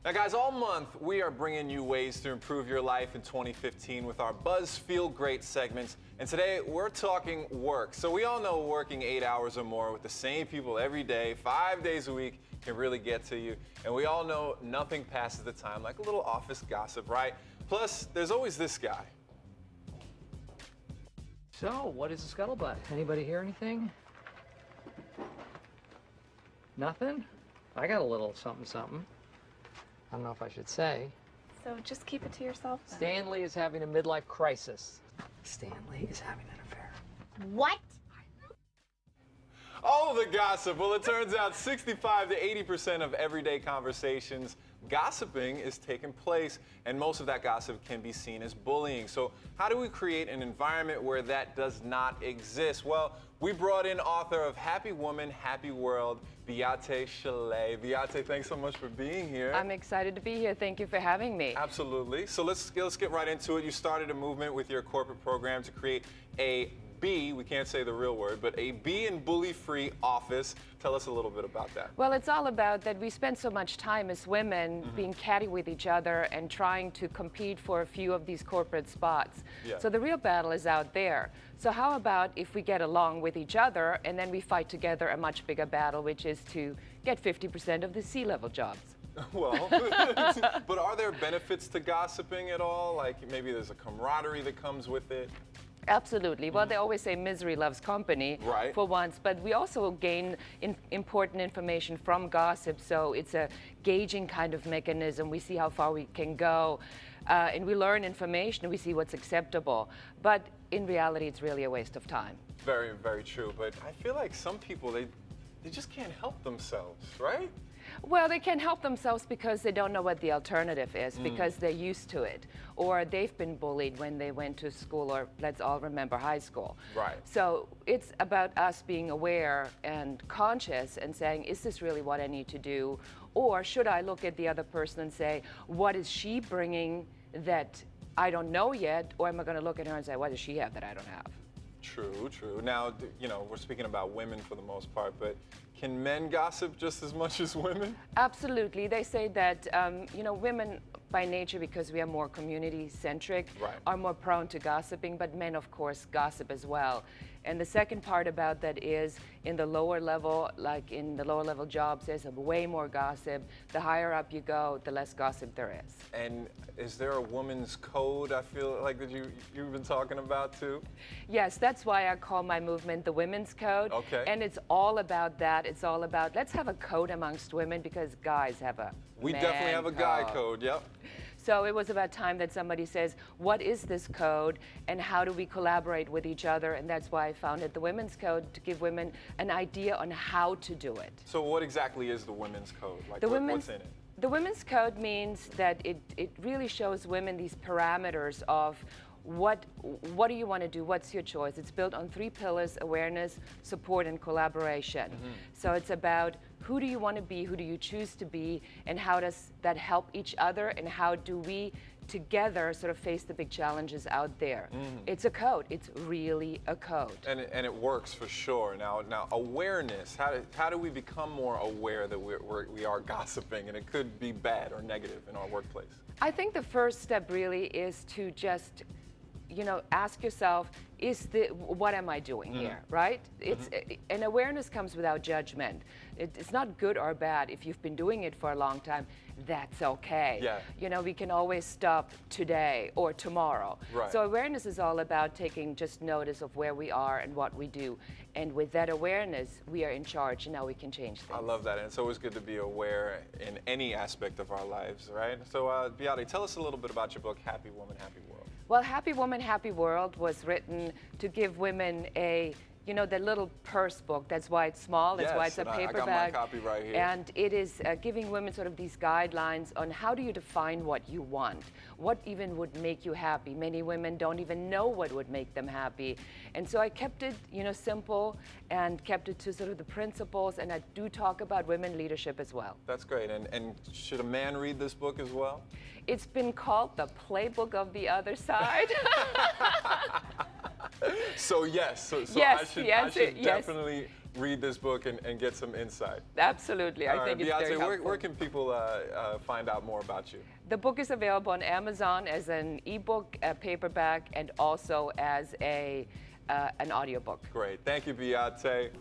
Now guys, all month we are bringing you ways to improve your life in 2015 with our Buzz Feel Great segments. And today we're talking work. So we all know working 8 hours or more with the same people every day, 5 days a week can really get to you. And we all know nothing passes the time like a little office gossip, right? Plus, there's always this guy. So, what is the scuttlebutt? Anybody hear anything? Nothing? I got a little something. I don't know if I should say. So just keep it to yourself then. Stanley is having a midlife crisis. Stanley is having an affair. What? Oh, the gossip. Well, it turns out 65 to 80% of everyday conversations, gossiping is taking place, and most of that gossip can be seen as bullying. So how do we create an environment where that does not exist? Well, we brought in author of Happy Woman, Happy World, Beate Chelette. Beate, thanks so much for being here. I'm excited to be here. Thank you for having me. Absolutely. So let's get right into it. You started a movement with your corporate program to create a we can't say the real word, but a bee and bully-free office. Tell us a little bit about that. Well, it's all about that we spend so much time as women being catty with each other and trying to compete for a few of these corporate spots. Yeah. So the real battle is out there. So how about if we get along with each other and then we fight together a much bigger battle, which is to get 50% of the C-level jobs. Well, but are there benefits to gossiping at all? Like maybe there's a camaraderie that comes with it? Absolutely. Well, they always say misery loves company, right, for once, but we also gain important information from gossip, so it's a gauging kind of mechanism. We see how far we can go, and we learn information, we see what's acceptable. But in reality, it's really a waste of time. Very, very true. But I feel like some people, they just can't help themselves, right? Well, they can't help themselves because they don't know what the alternative is, because they're used to it, or they've been bullied when they went to school, or let's all remember high school. Right. So it's about us being aware and conscious and saying, is this really what I need to do? Or should I look at the other person and say, what is she bringing that I don't know yet? Or am I going to look at her and say, what does she have that I don't have? True, true. Now, you know, we're speaking about women for the most part, but can men gossip just as much as women? Absolutely. They say that, you know, women by nature, because we are more community-centric, are more prone to gossiping, but men, of course, gossip as well. And the second part about that is in the lower level, like in the lower level jobs, there's way more gossip. The higher up you go, the less gossip there is. And is there a woman's code, I feel like, that you've been talking about too? Yes, that's why I call my movement the Women's Code. Okay. And it's all about that. It's all about, let's have a code amongst women, because guys have a We definitely have a guy code, yep. So it was about time that somebody says, what is this code and how do we collaborate with each other? And that's why I founded the Women's Code, to give women an idea on how to do it. So what exactly is the Women's Code? Like what's in it? The Women's Code means that it really shows women these parameters of what do you want to do? What's your choice? It's built on 3 pillars: awareness, support, and collaboration. So it's about who do you want to be, who do you choose to be, and how does that help each other, and how do we together sort of face the big challenges out there. It's a code. It's really a code. And it works for sure. Now awareness, how do we become more aware that we are gossiping and it could be bad or negative in our workplace? I think the first step really is to just, you know, ask yourself, what am I doing here, right? And awareness comes without judgment. It's not good or bad. If you've been doing it for a long time, that's okay. Yeah. You know, we can always stop today or tomorrow. Right. So awareness is all about taking just notice of where we are and what we do. And with that awareness, we are in charge, and now we can change things. I love that, and it's always good to be aware in any aspect of our lives, right? So Beate, tell us a little bit about your book, Happy Woman, Happy World. Well, Happy Woman, Happy World was written to give women a, you know, the little purse book. That's why it's small. That's why it's a paperback. I got my copy right here. And it is giving women sort of these guidelines on how do you define what you want? What even would make you happy? Many women don't even know what would make them happy. And so I kept it, you know, simple, and kept it to sort of the principles. And I do talk about women leadership as well. That's great. And should a man read this book as well? It's been called the playbook of the other side. So yes, so yes, I should yes, definitely read this book and get some insight. Absolutely. I think it's Beate, very helpful. where can people find out more about you? The book is available on Amazon as an ebook, a paperback, and also as an audiobook. Great. Thank you, Beate.